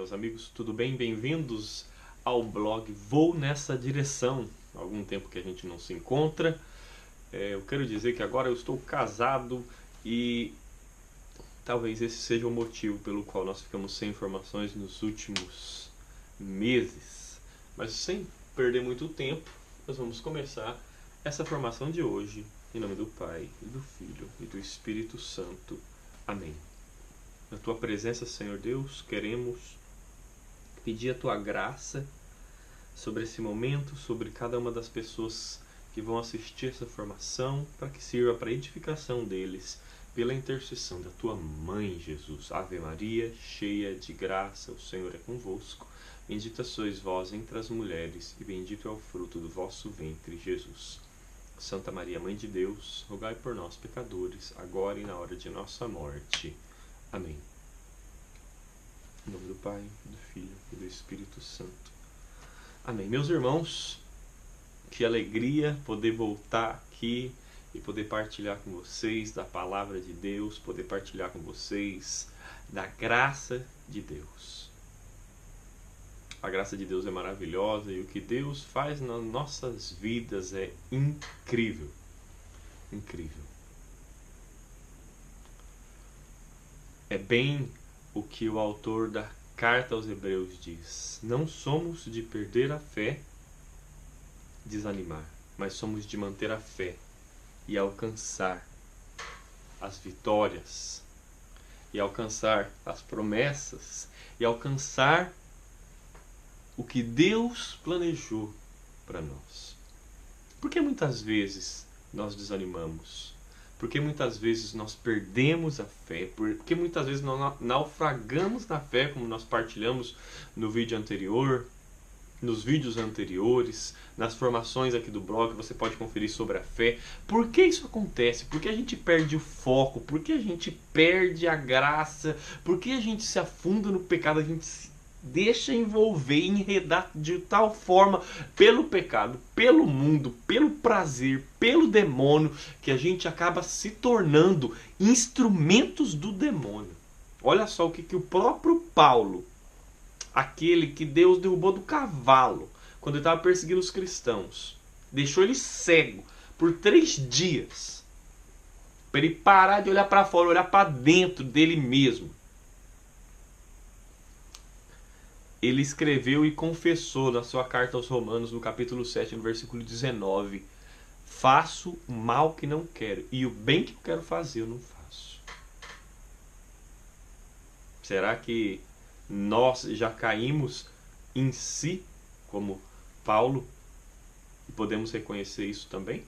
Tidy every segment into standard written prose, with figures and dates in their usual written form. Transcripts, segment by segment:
meus amigos, tudo bem? Bem-vindos ao blog Vou Nessa Direção. Há algum tempo que a gente não se encontra. Eu quero dizer que agora eu estou casado e talvez esse seja o motivo pelo qual nós ficamos sem informações nos últimos meses. Mas sem perder muito tempo, nós vamos começar essa formação de hoje, em nome do Pai, e do Filho e do Espírito Santo. Amém. Na Tua presença, Senhor Deus, queremos pedir a Tua graça sobre esse momento, sobre cada uma das pessoas que vão assistir essa formação, para que sirva para a edificação deles, pela intercessão da Tua Mãe, Jesus. Ave Maria, cheia de graça, o Senhor é convosco. Bendita sois vós entre as mulheres, e bendito é o fruto do vosso ventre, Jesus. Santa Maria, Mãe de Deus, rogai por nós, pecadores, agora e na hora de nossa morte. Amém. Em nome do Pai, do Filho e do Espírito Santo. Amém. Meus irmãos, que alegria poder voltar aqui e poder partilhar com vocês da palavra de Deus, poder partilhar com vocês da graça de Deus. A graça de Deus é maravilhosa e o que Deus faz nas nossas vidas é incrível. Incrível. É bem o que o autor da carta aos Hebreus diz. Não somos de perder a fé, desanimar, mas somos de manter a fé e alcançar as vitórias, e alcançar as promessas, e alcançar o que Deus planejou para nós. Por que muitas vezes nós desanimamos? Porque muitas vezes nós perdemos a fé, porque muitas vezes nós naufragamos na fé, como nós partilhamos no vídeo anterior, nos vídeos anteriores, nas formações aqui do blog, você pode conferir sobre a fé. Por que isso acontece? Por que a gente perde o foco? Por que a gente perde a graça? Por que a gente se afunda no pecado? A gente se deixa envolver, enredar de tal forma pelo pecado, pelo mundo, pelo prazer, pelo demônio, que a gente acaba se tornando instrumentos do demônio. Olha só o que o próprio Paulo, aquele que Deus derrubou do cavalo quando ele estava perseguindo os cristãos, deixou ele cego por 3 dias, para ele parar de olhar para fora, olhar para dentro dele mesmo. Ele escreveu e confessou na sua carta aos Romanos, no capítulo 7, no versículo 19: faço o mal que não quero, e o bem que eu quero fazer eu não faço. Será que nós já caímos em si, como Paulo, e podemos reconhecer isso também?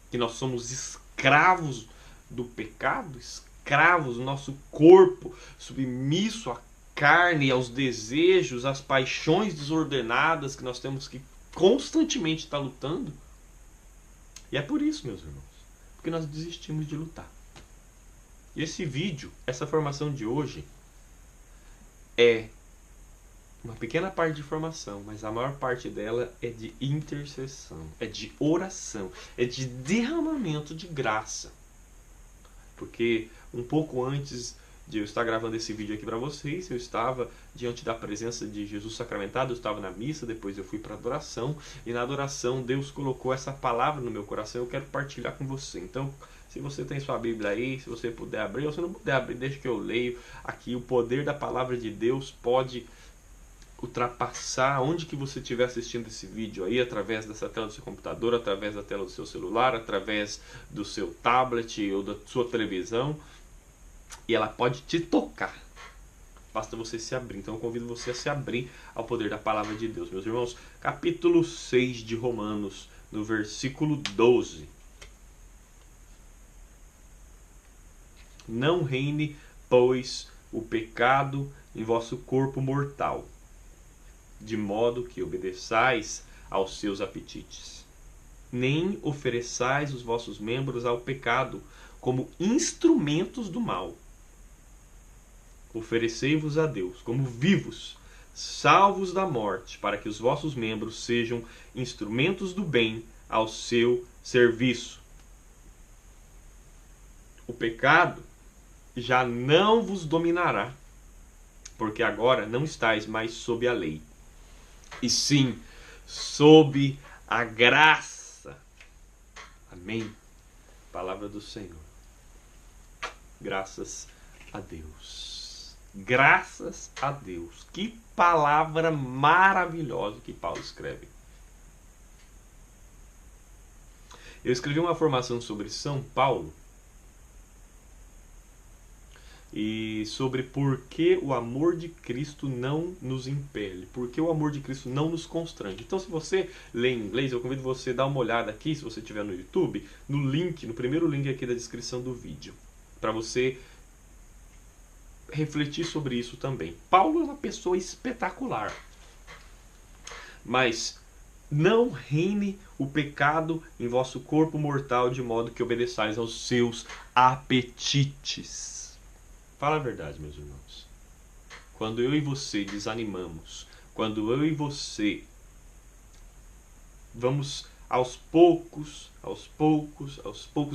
Que nós somos escravos do pecado, escravos do nosso corpo, submisso à carne, aos desejos, às paixões desordenadas que nós temos que constantemente estar lutando. E é por isso, meus irmãos, porque nós desistimos de lutar. E esse vídeo, essa formação de hoje, é uma pequena parte de formação, mas a maior parte dela é de intercessão, é de oração, é de derramamento de graça. Porque um pouco antes de eu estar gravando esse vídeo aqui para vocês, eu estava diante da presença de Jesus sacramentado, eu estava na missa, depois eu fui para a adoração, e na adoração Deus colocou essa palavra no meu coração, eu quero partilhar com você. Então, se você tem sua Bíblia aí, se você puder abrir, ou se não puder abrir, deixa que eu leio aqui. O poder da palavra de Deus pode ultrapassar onde que você estiver assistindo esse vídeo aí, através dessa tela do seu computador, através da tela do seu celular, através do seu tablet ou da sua televisão, e ela pode te tocar. Basta você se abrir. Então eu convido você a se abrir ao poder da palavra de Deus. Meus irmãos, capítulo 6 de Romanos, no versículo 12. Não reine, pois, o pecado em vosso corpo mortal, de modo que obedeçais aos seus apetites. Nem ofereçais os vossos membros ao pecado como instrumentos do mal. Oferecei-vos a Deus como vivos, salvos da morte, para que os vossos membros sejam instrumentos do bem ao seu serviço. O pecado já não vos dominará, porque agora não estáis mais sob a lei, e sim sob a graça. Amém. Palavra do Senhor. Graças a Deus. Graças a Deus. Que palavra maravilhosa que Paulo escreve. Eu escrevi uma formação sobre São Paulo e sobre por que o amor de Cristo não nos impele, por que o amor de Cristo não nos constrange. Então, se você lê em inglês, eu convido você a dar uma olhada aqui, se você estiver no YouTube, no link, no primeiro link aqui da descrição do vídeo, para você refletir sobre isso também. Paulo é uma pessoa espetacular, mas não reine o pecado em vosso corpo mortal, de modo que obedeçais aos seus apetites. Fala a verdade, meus irmãos. Quando eu e você desanimamos, quando eu e você vamos aos poucos,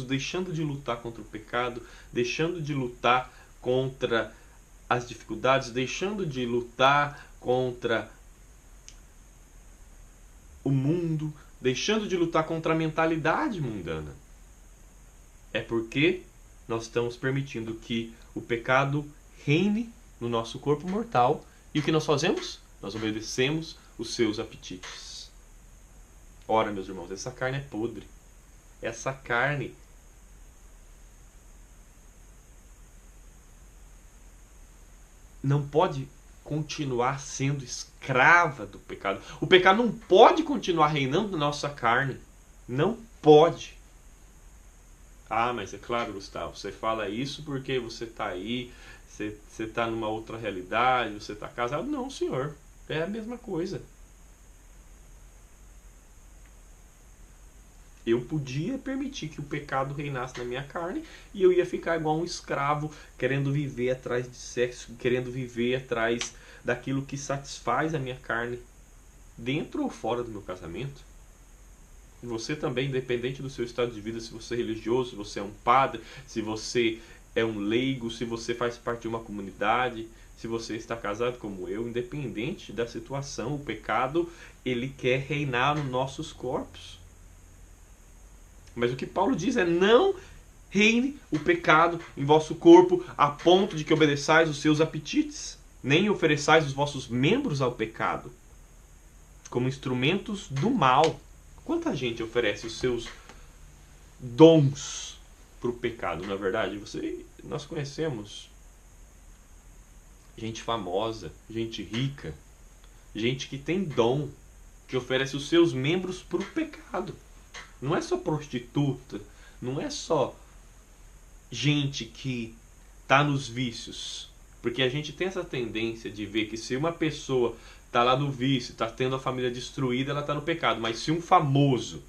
deixando de lutar contra o pecado, deixando de lutar contra as dificuldades, deixando de lutar contra o mundo, deixando de lutar contra a mentalidade mundana, é porque nós estamos permitindo que o pecado reine no nosso corpo mortal. E o que nós fazemos? Nós obedecemos os seus apetites. Ora, meus irmãos, essa carne é podre. Essa carne não pode continuar sendo escrava do pecado. O pecado não pode continuar reinando na nossa carne. Não pode. Ah, mas é claro, Gustavo, você fala isso porque você está aí, você está numa outra realidade, você está casado. Não, senhor, é a mesma coisa. Eu podia permitir que o pecado reinasse na minha carne e eu ia ficar igual um escravo, querendo viver atrás de sexo, querendo viver atrás daquilo que satisfaz a minha carne, dentro ou fora do meu casamento. Você também, independente do seu estado de vida, se você é religioso, se você é um padre, se você é um leigo, se você faz parte de uma comunidade, se você está casado como eu, independente da situação, o pecado, ele quer reinar nos nossos corpos. Mas o que Paulo diz é: não reine o pecado em vosso corpo a ponto de que obedeçais os seus apetites, nem ofereçais os vossos membros ao pecado como instrumentos do mal. Quanta gente oferece os seus dons para o pecado, não é verdade? Nós conhecemos gente famosa, gente rica, gente que tem dom, que oferece os seus membros para o pecado. Não é só prostituta, não é só gente que está nos vícios. Porque a gente tem essa tendência de ver que se uma pessoa está lá no vício, está tendo a família destruída, ela está no pecado. Mas se um famoso,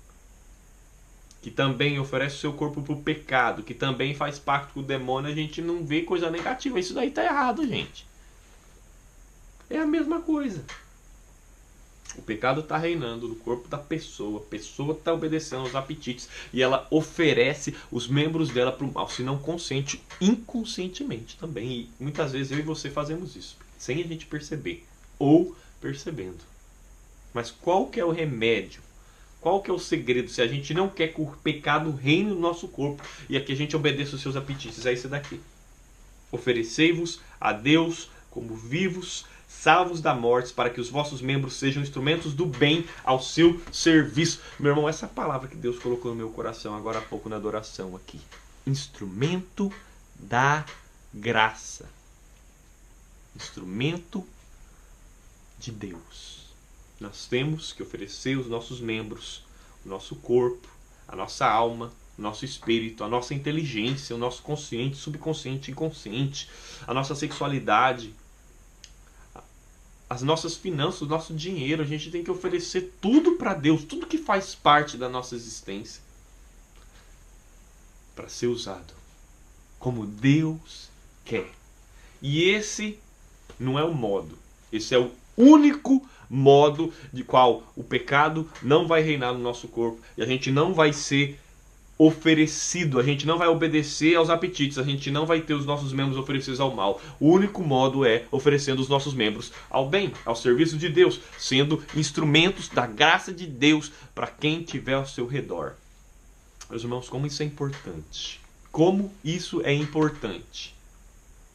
que também oferece o seu corpo para o pecado, que também faz pacto com o demônio, a gente não vê coisa negativa. Isso daí está errado, gente. É a mesma coisa. O pecado está reinando no corpo da pessoa. A pessoa está obedecendo aos apetites. E ela oferece os membros dela para o mal. Se não consciente, inconscientemente também. E muitas vezes eu e você fazemos isso, sem a gente perceber. Ou percebendo. Mas qual que é o remédio? Qual que é o segredo? Se a gente não quer que o pecado reine no nosso corpo e a que a gente obedeça os seus apetites, é esse daqui. Oferecei-vos a Deus como vivos, salvos da morte, para que os vossos membros sejam instrumentos do bem ao seu serviço. Meu irmão, essa palavra que Deus colocou no meu coração agora há pouco na adoração aqui. Instrumento da graça. Instrumento de Deus. Nós temos que oferecer os nossos membros, o nosso corpo, a nossa alma, o nosso espírito, a nossa inteligência, o nosso consciente, subconsciente, inconsciente, a nossa sexualidade, as nossas finanças, o nosso dinheiro. A gente tem que oferecer tudo para Deus, tudo que faz parte da nossa existência, para ser usado como Deus quer. E esse não é o modo, esse é o único modo de qual o pecado não vai reinar no nosso corpo e a gente não vai ser oferecido, a gente não vai obedecer aos apetites, a gente não vai ter os nossos membros oferecidos ao mal. O único modo é oferecendo os nossos membros ao bem, ao serviço de Deus, sendo instrumentos da graça de Deus para quem estiver ao seu redor. Meus irmãos, como isso é importante. Como isso é importante.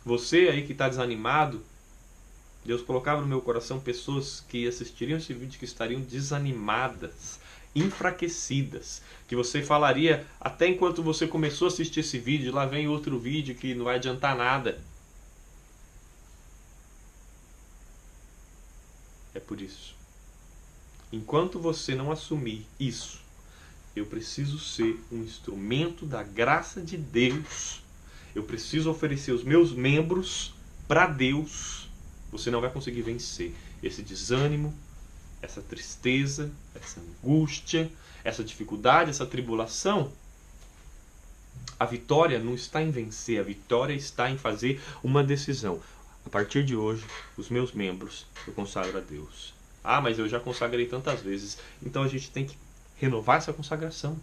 Você aí que está desanimado, Deus colocava no meu coração pessoas que assistiriam esse vídeo que estariam desanimadas, enfraquecidas, que você falaria até enquanto você começou a assistir esse vídeo, lá vem outro vídeo que não vai adiantar nada. É por isso. Enquanto você não assumir isso, eu preciso ser um instrumento da graça de Deus. Eu preciso oferecer os meus membros para Deus. Você não vai conseguir vencer esse desânimo, essa tristeza, essa angústia, essa dificuldade, essa tribulação. A vitória não está em vencer, a vitória está em fazer uma decisão. A partir de hoje, os meus membros eu consagro a Deus. Ah, mas eu já consagrei tantas vezes. Então a gente tem que renovar essa consagração.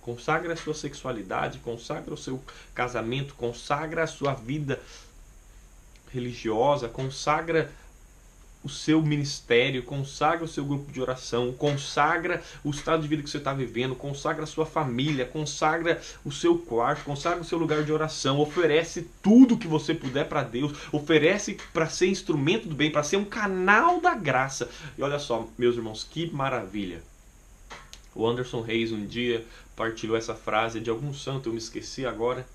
Consagra a sua sexualidade, consagra o seu casamento, consagra a sua vida religiosa, consagra o seu ministério, consagra o seu grupo de oração, consagra o estado de vida que você está vivendo, consagra a sua família, consagra o seu quarto, consagra o seu lugar de oração, oferece tudo que você puder para Deus, oferece para ser instrumento do bem, para ser um canal da graça. E olha só, meus irmãos, que maravilha. O Anderson Reis um dia partilhou essa frase de algum santo, eu me esqueci agora,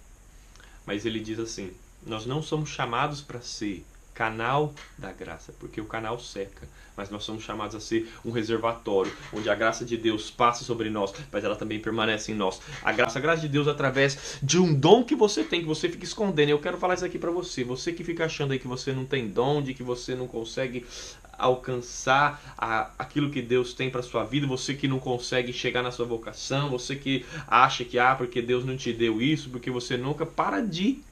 mas ele diz assim: nós não somos chamados para ser canal da graça, porque o canal seca, mas nós somos chamados a ser um reservatório, onde a graça de Deus passa sobre nós, mas ela também permanece em nós. A graça de Deus através de um dom que você tem, que você fica escondendo. Eu quero falar isso aqui para você, você que fica achando aí que você não tem dom, de que você não consegue alcançar aquilo que Deus tem para sua vida, você que não consegue chegar na sua vocação, você que acha que porque Deus não te deu isso, porque você nunca para de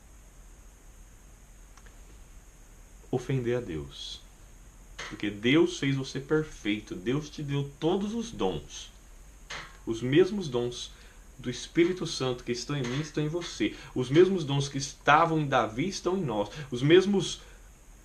ofender a Deus. Porque Deus fez você perfeito, Deus te deu todos os dons. Os mesmos dons do Espírito Santo que estão em mim estão em você. Os mesmos dons que estavam em Davi estão em nós. Os mesmos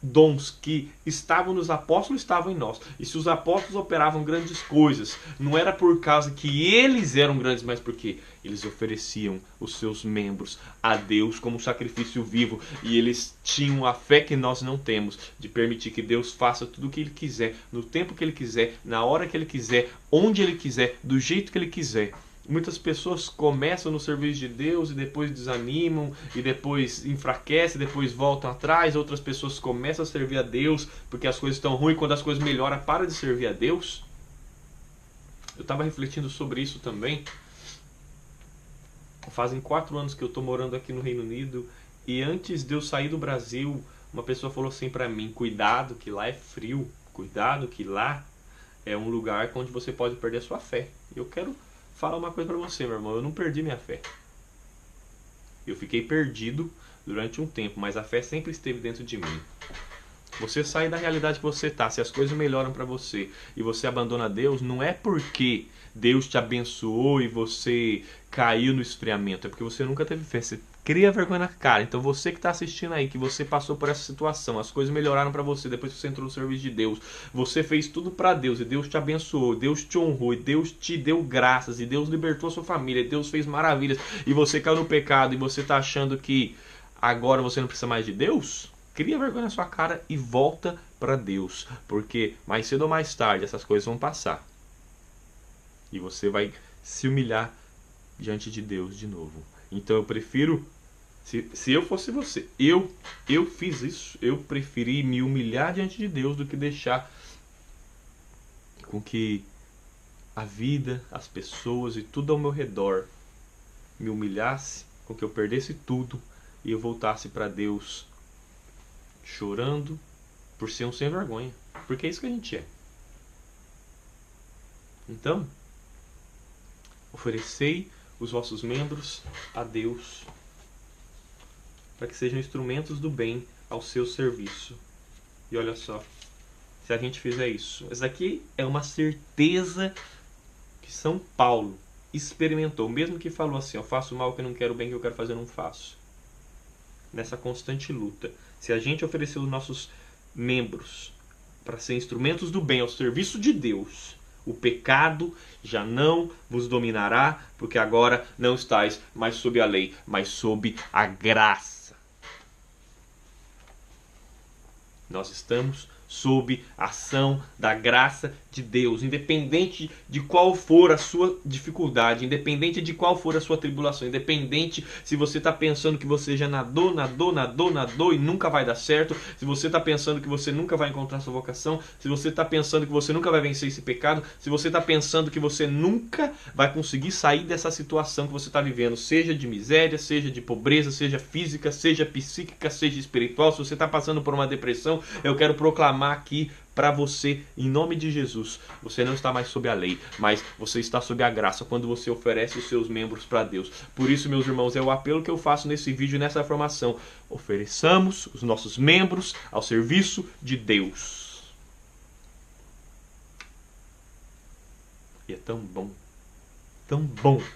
dons que estavam nos apóstolos estavam em nós. E se os apóstolos operavam grandes coisas, não era por causa que eles eram grandes, mas porque eles ofereciam os seus membros a Deus como sacrifício vivo. E eles tinham a fé que nós não temos, de permitir que Deus faça tudo o que Ele quiser, no tempo que Ele quiser, na hora que Ele quiser, onde Ele quiser, do jeito que Ele quiser. Muitas pessoas começam no serviço de Deus e depois desanimam, e depois enfraquecem, depois voltam atrás. Outras pessoas começam a servir a Deus porque as coisas estão ruins, quando as coisas melhoram, para de servir a Deus. Eu estava refletindo sobre isso também. Fazem 4 anos que eu estou morando aqui no Reino Unido, e antes de eu sair do Brasil, uma pessoa falou assim para mim: cuidado que lá é frio, cuidado que lá é um lugar onde você pode perder a sua fé. Eu quero falar uma coisa para você, meu irmão: eu não perdi minha fé. Eu fiquei perdido durante um tempo, mas a fé sempre esteve dentro de mim. Você sai da realidade que você está, se as coisas melhoram para você e você abandona Deus, não é porque Deus te abençoou e você caiu no esfriamento, é porque você nunca teve fé, você cria vergonha na cara. Então você que está assistindo aí, que você passou por essa situação, as coisas melhoraram para você depois que você entrou no serviço de Deus, você fez tudo para Deus e Deus te abençoou, Deus te honrou e Deus te deu graças e Deus libertou a sua família, e Deus fez maravilhas, e você caiu no pecado e você está achando que agora você não precisa mais de Deus? Cria vergonha na sua cara e volta para Deus, porque mais cedo ou mais tarde essas coisas vão passar e você vai se humilhar diante de Deus de novo. Então eu prefiro, se eu fosse você, eu fiz isso, eu preferi me humilhar diante de Deus do que deixar com que a vida, as pessoas e tudo ao meu redor me humilhasse, com que eu perdesse tudo e eu voltasse para Deus chorando por ser um sem vergonha, porque é isso que a gente é. Então, oferecei os vossos membros a Deus para que sejam instrumentos do bem ao seu serviço. E olha só, se a gente fizer isso, essa aqui é uma certeza que São Paulo experimentou, mesmo que falou assim, eu faço mal que eu não quero, o bem que eu quero fazer eu não faço. Nessa constante luta, se a gente oferecer os nossos membros para ser instrumentos do bem ao serviço de Deus, o pecado já não vos dominará, porque agora não estáis mais sob a lei, mas sob a graça. Nós estamos sob a ação da graça de Deus, independente de qual for a sua dificuldade, independente de qual for a sua tribulação, independente se você está pensando que você já nadou e nunca vai dar certo, se você está pensando que você nunca vai encontrar sua vocação, se você está pensando que você nunca vai vencer esse pecado, se você está pensando que você nunca vai conseguir sair dessa situação que você está vivendo, seja de miséria, seja de pobreza, seja física, seja psíquica, seja espiritual, se você está passando por uma depressão, eu quero proclamar aqui para você, em nome de Jesus, você não está mais sob a lei, mas você está sob a graça quando você oferece os seus membros para Deus. Por isso, meus irmãos, é o apelo que eu faço nesse vídeo, nessa formação. Ofereçamos os nossos membros ao serviço de Deus. E é tão bom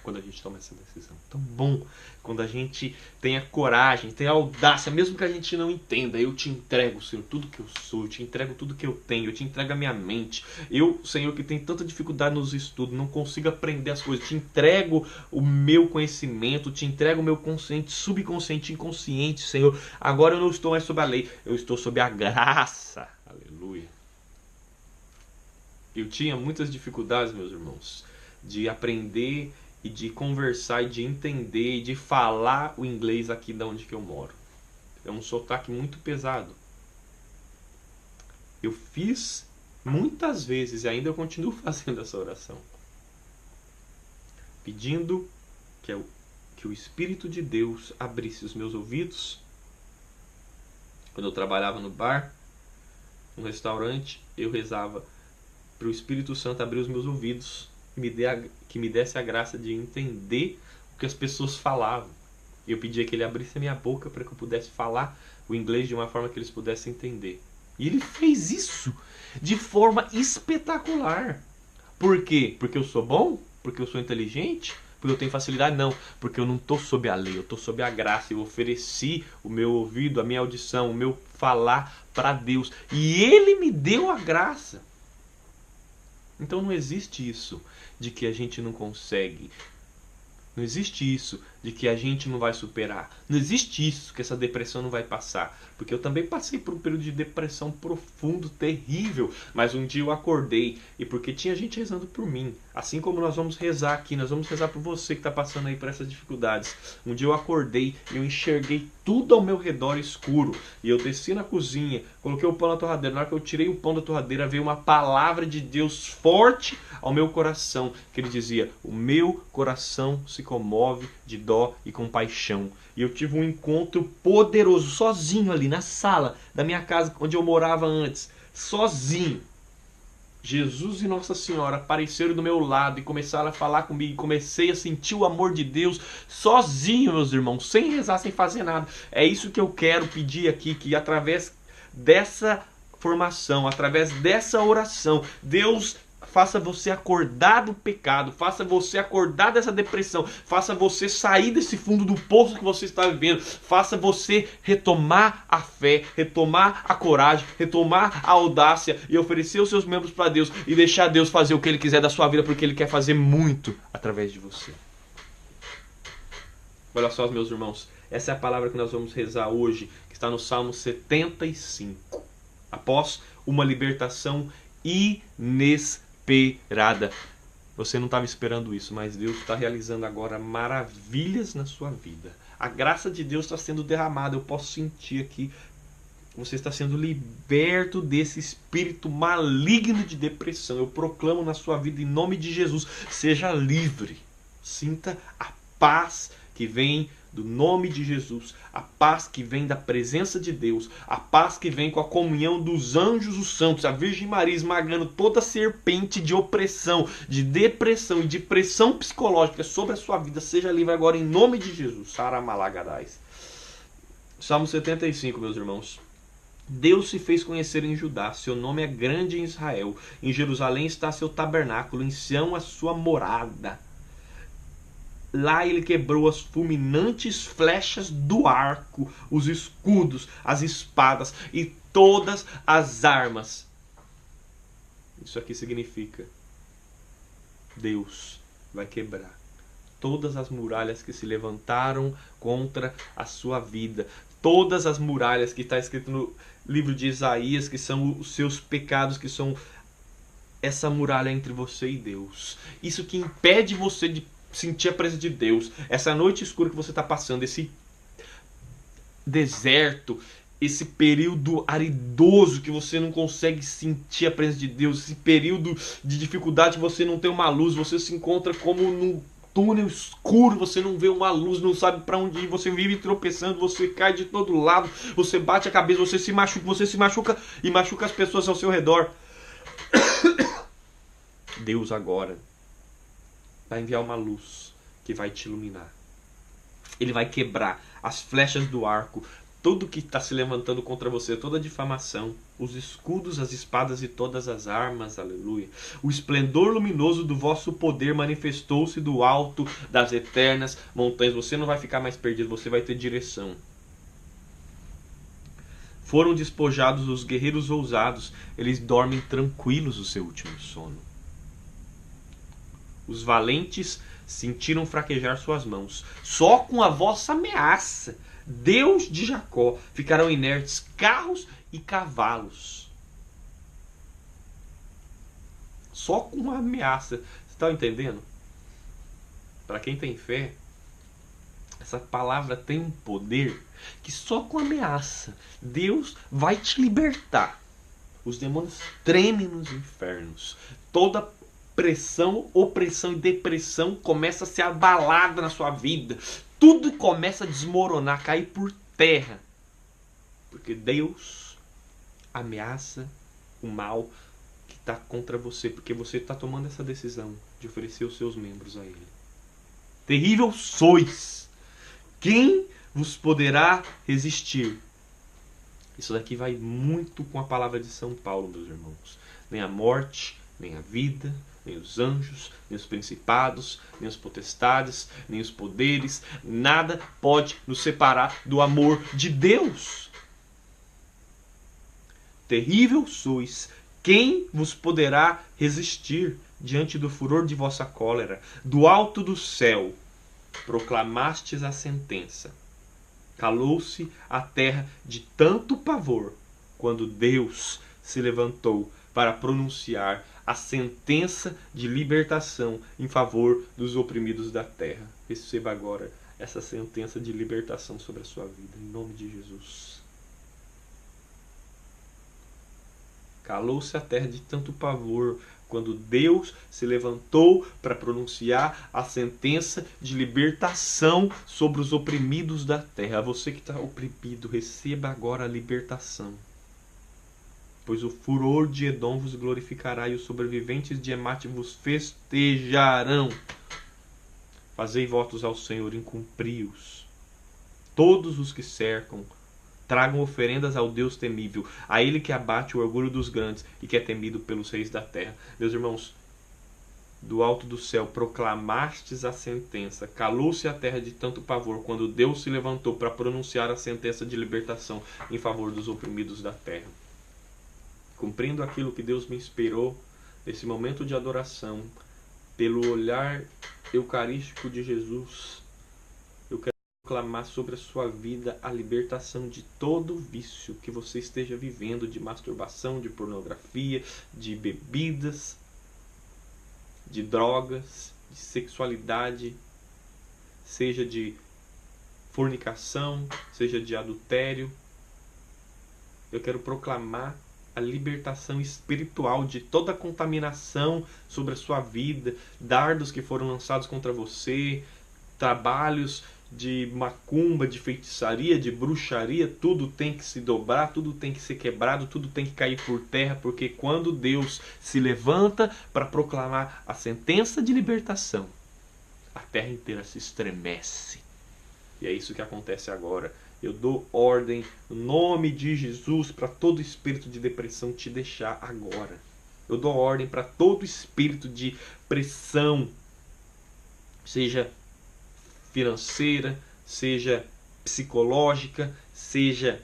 quando a gente toma essa decisão. Tão bom quando a gente tem a coragem, tem a audácia, mesmo que a gente não entenda. Eu te entrego, Senhor, tudo que eu sou, eu te entrego tudo que eu tenho, eu te entrego a minha mente. Eu, Senhor, que tenho tanta dificuldade nos estudos, não consigo aprender as coisas, te entrego o meu conhecimento, te entrego o meu consciente, subconsciente, inconsciente, Senhor. Agora eu não estou mais sob a lei, eu estou sob a graça. Aleluia. Eu tinha muitas dificuldades, meus irmãos, de aprender e de conversar e de entender e de falar o inglês aqui de onde que eu moro. É um sotaque muito pesado. Eu fiz muitas vezes e ainda eu continuo fazendo essa oração, pedindo que o Espírito de Deus abrisse os meus ouvidos. Quando eu trabalhava no bar, no restaurante, eu rezava para o Espírito Santo abrir os meus ouvidos, que me desse a graça de entender o que as pessoas falavam. Eu pedia que ele abrisse a minha boca para que eu pudesse falar o inglês de uma forma que eles pudessem entender. E ele fez isso de forma espetacular. Por quê? Porque eu sou bom? Porque eu sou inteligente? Porque eu tenho facilidade? Não, porque eu não estou sob a lei, eu estou sob a graça. Eu ofereci o meu ouvido, a minha audição, o meu falar para Deus. E Ele me deu a graça. Então não existe isso de que a gente não consegue. Não existe isso de que a gente não vai superar. Não existe isso que essa depressão não vai passar. Porque eu também passei por um período de depressão profundo, terrível. Mas um dia eu acordei e porque tinha gente rezando por mim. Assim como nós vamos rezar aqui, nós vamos rezar por você que está passando aí por essas dificuldades. Um dia eu acordei e eu enxerguei tudo ao meu redor escuro. E eu desci na cozinha, coloquei o pão na torradeira. Na hora que eu tirei o pão da torradeira, veio uma palavra de Deus forte ao meu coração. Que ele dizia, o meu coração se comove de dó e compaixão. E eu tive um encontro poderoso, sozinho ali na sala da minha casa, onde eu morava antes. Sozinho. Jesus e Nossa Senhora apareceram do meu lado e começaram a falar comigo. Comecei a sentir o amor de Deus sozinho, meus irmãos, sem rezar, sem fazer nada. É isso que eu quero pedir aqui, que através dessa formação, através dessa oração, Deus faça você acordar do pecado, faça você acordar dessa depressão, faça você sair desse fundo do poço que você está vivendo, faça você retomar a fé, retomar a coragem, retomar a audácia e oferecer os seus membros para Deus e deixar Deus fazer o que Ele quiser da sua vida, porque Ele quer fazer muito através de você. Olha só, meus irmãos, essa é a palavra que nós vamos rezar hoje, que está no Salmo 75. Após uma libertação inesperada. Você não estava esperando isso, mas Deus está realizando agora maravilhas na sua vida. A graça de Deus está sendo derramada. Eu posso sentir aqui. Você está sendo liberto desse espírito maligno de depressão. Eu proclamo na sua vida em nome de Jesus. Seja livre. Sinta a paz que vem do nome de Jesus, a paz que vem da presença de Deus, a paz que vem com a comunhão dos anjos, os santos, a Virgem Maria esmagando toda serpente de opressão, de depressão e de pressão psicológica sobre a sua vida. Seja livre agora em nome de Jesus. Saramalagarais. Salmo 75, meus irmãos. Deus se fez conhecer em Judá, seu nome é grande em Israel. Em Jerusalém está seu tabernáculo, em Sião a sua morada. Lá ele quebrou as fulminantes flechas do arco, os escudos, as espadas e todas as armas. Isso aqui significa: Deus vai quebrar todas as muralhas que se levantaram contra a sua vida. Todas as muralhas que está escrito no livro de Isaías, que são os seus pecados, que são essa muralha entre você e Deus. Isso que impede você de sentir a presença de Deus. Essa noite escura que você está passando, esse deserto, esse período aridoso que você não consegue sentir a presença de Deus, esse período de dificuldade que você não tem uma luz, você se encontra como num túnel escuro, você não vê uma luz, não sabe para onde ir, você vive tropeçando, você cai de todo lado, você bate a cabeça, você se machuca e machuca as pessoas ao seu redor. Deus agora vai enviar uma luz que vai te iluminar. Ele vai quebrar as flechas do arco, tudo que está se levantando contra você, toda a difamação, os escudos, as espadas e todas as armas, aleluia. O esplendor luminoso do vosso poder manifestou-se do alto das eternas montanhas. Você não vai ficar mais perdido, você vai ter direção. Foram despojados os guerreiros ousados, eles dormem tranquilos o seu último sono. Os valentes sentiram fraquejar suas mãos. Só com a vossa ameaça, Deus de Jacó, ficarão inertes carros e cavalos. Só com uma ameaça. Você está entendendo? Para quem tem fé, essa palavra tem um poder que só com ameaça Deus vai te libertar. Os demônios tremem nos infernos. Toda pressão, opressão e depressão começa a ser abalada na sua vida. Tudo começa a desmoronar, cair por terra. Porque Deus ameaça o mal que está contra você. Porque você está tomando essa decisão de oferecer os seus membros a Ele. Terrível sois! Quem vos poderá resistir? Isso daqui vai muito com a palavra de São Paulo, meus irmãos. Nem a morte, nem a vida, nem os anjos, nem os principados, nem as potestades, nem os poderes, nada pode nos separar do amor de Deus. Terrível sois, quem vos poderá resistir diante do furor de vossa cólera? Do alto do céu proclamastes a sentença. Calou-se a terra de tanto pavor, quando Deus se levantou para pronunciar a sentença de libertação em favor dos oprimidos da terra. Receba agora essa sentença de libertação sobre a sua vida, em nome de Jesus. Calou-se a terra de tanto pavor, quando Deus se levantou para pronunciar a sentença de libertação sobre os oprimidos da terra. Você que está oprimido, receba agora a libertação. Pois o furor de Edom vos glorificará e os sobreviventes de Emate vos festejarão. Fazei votos ao Senhor, incumpri-os. Todos os que cercam, tragam oferendas ao Deus temível, a Ele que abate o orgulho dos grandes e que é temido pelos reis da terra. Meus irmãos, do alto do céu proclamastes a sentença, calou-se a terra de tanto pavor, quando Deus se levantou para pronunciar a sentença de libertação em favor dos oprimidos da terra. Cumprindo aquilo que Deus me inspirou nesse momento de adoração, pelo olhar eucarístico de Jesus, eu quero proclamar sobre a sua vida a libertação de todo vício que você esteja vivendo, de masturbação, de pornografia, de bebidas, de drogas, de sexualidade, seja de fornicação, seja de adultério. Eu quero proclamar a libertação espiritual de toda a contaminação sobre a sua vida, dardos que foram lançados contra você, trabalhos de macumba, de feitiçaria, de bruxaria, tudo tem que se dobrar, tudo tem que ser quebrado, tudo tem que cair por terra, porque quando Deus se levanta para proclamar a sentença de libertação, a terra inteira se estremece. E é isso que acontece agora. Eu dou ordem no nome de Jesus para todo espírito de depressão te deixar agora. Eu dou ordem para todo espírito de pressão, seja financeira, seja psicológica, seja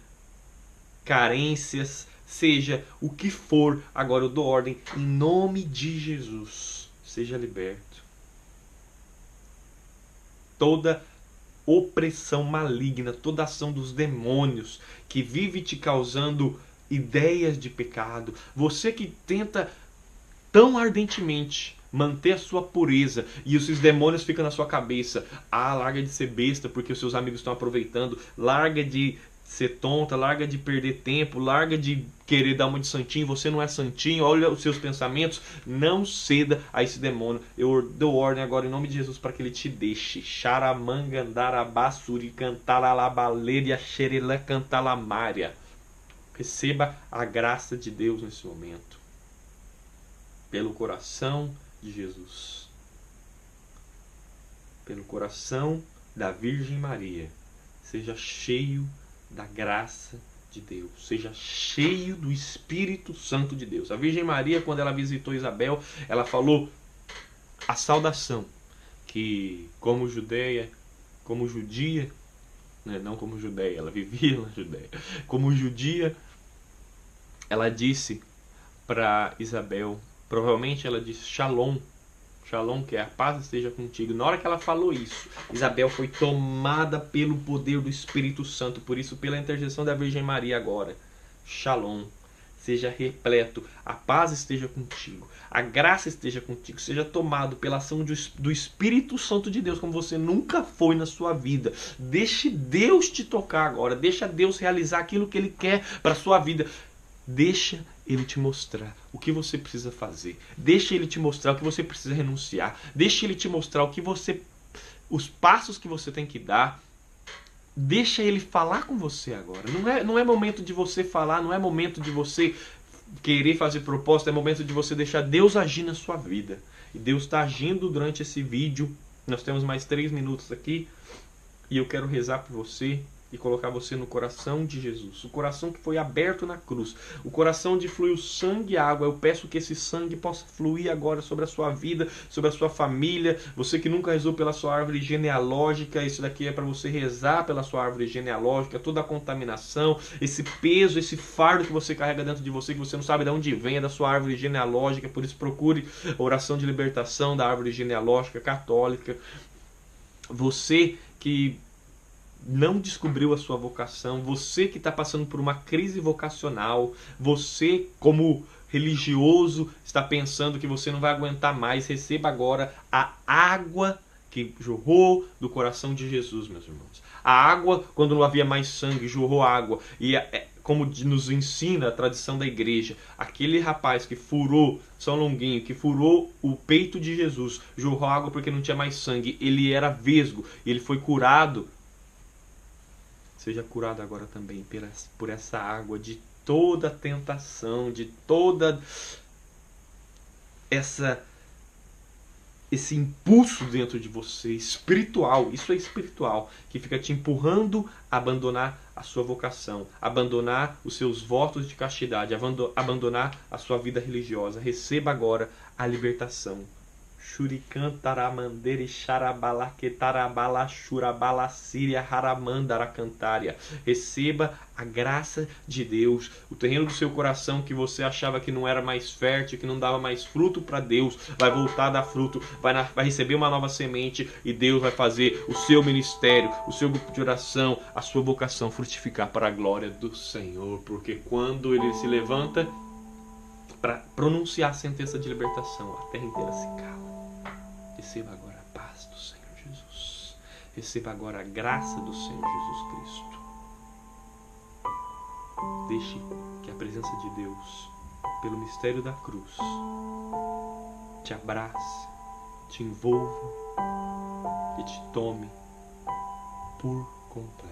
carências, seja o que for. Agora eu dou ordem em nome de Jesus. Seja liberto. Toda opressão maligna, toda ação dos demônios que vive te causando ideias de pecado, você que tenta tão ardentemente manter a sua pureza e esses demônios ficam na sua cabeça: ah, larga de ser besta porque os seus amigos estão aproveitando, larga de ser tonta, larga de perder tempo, larga de querer dar uma de santinho, você não é santinho, olha os seus pensamentos. Não ceda a esse demônio. Eu dou ordem agora em nome de Jesus para que ele te deixe. Xaramangandarabassuri cantaralabaleria xerela cantalamária. Receba a graça de Deus nesse momento. Pelo coração de Jesus. Pelo coração da Virgem Maria. Seja cheio da graça de Deus. Seja cheio do Espírito Santo de Deus. A Virgem Maria, quando ela visitou Isabel, ela falou a saudação que, como judia, né, não como judeia, ela vivia na Judéia, como judia, ela disse para Isabel, provavelmente ela disse Shalom, Shalom, que é a paz esteja contigo. Na hora que ela falou isso, Isabel foi tomada pelo poder do Espírito Santo. Por isso, pela intercessão da Virgem Maria agora, Shalom, seja repleto, a paz esteja contigo, a graça esteja contigo, seja tomado pela ação do Espírito Santo de Deus, como você nunca foi na sua vida. Deixe Deus te tocar agora, deixa Deus realizar aquilo que Ele quer para a sua vida. Deixa Ele te mostrar o que você precisa fazer. Deixa Ele te mostrar o que você precisa renunciar. Deixa Ele te mostrar os passos que você tem que dar. Deixa Ele falar com você agora. Não é momento de você falar, não é momento de você querer fazer proposta, é momento de você deixar Deus agir na sua vida. E Deus está agindo durante esse vídeo. Nós temos mais 3 minutos aqui. E eu quero rezar por você e colocar você no coração de Jesus. O coração que foi aberto na cruz. O coração onde flui o sangue e a água. Eu peço que esse sangue possa fluir agora sobre a sua vida, sobre a sua família. Você que nunca rezou pela sua árvore genealógica, isso daqui é para você rezar pela sua árvore genealógica. Toda a contaminação, esse peso, esse fardo que você carrega dentro de você, que você não sabe de onde vem, é da sua árvore genealógica. Por isso procure a oração de libertação da árvore genealógica católica. Você que não descobriu a sua vocação, você que está passando por uma crise vocacional, você como religioso está pensando que você não vai aguentar mais, receba agora a água que jorrou do coração de Jesus, meus irmãos. A água, quando não havia mais sangue, jorrou água. E como nos ensina a tradição da igreja, aquele rapaz que furou São Longuinho, que furou o peito de Jesus, jorrou água porque não tinha mais sangue, ele era vesgo, e ele foi curado. Seja curado agora também por essa água de toda tentação, de toda esse impulso dentro de você, espiritual, isso é espiritual, que fica te empurrando a abandonar a sua vocação, abandonar os seus votos de castidade, abandonar a sua vida religiosa. Receba agora a libertação. Shurikan taramandere xarabalaquetarabala shurabala síria haramandara cantária. Receba a graça de Deus. O terreno do seu coração que você achava que não era mais fértil, que não dava mais fruto para Deus, vai voltar a dar fruto, vai receber uma nova semente e Deus vai fazer o seu ministério, o seu grupo de oração, a sua vocação frutificar para a glória do Senhor. Porque quando Ele se levanta para pronunciar a sentença de libertação, a terra inteira se cala. Receba agora a paz do Senhor Jesus. Receba agora a graça do Senhor Jesus Cristo. Deixe que a presença de Deus, pelo mistério da cruz, te abrace, te envolva e te tome por completo.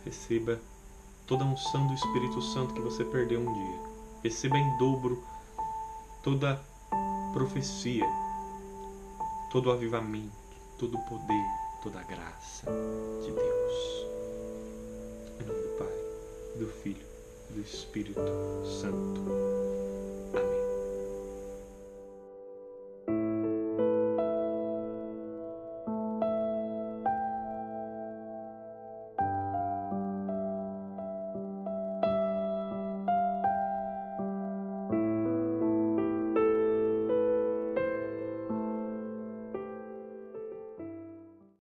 Receba toda a unção do Espírito Santo que você perdeu um dia. Receba em dobro toda profecia, todo o avivamento, todo o poder, toda a graça de Deus. Em nome do Pai, do Filho do Espírito Santo.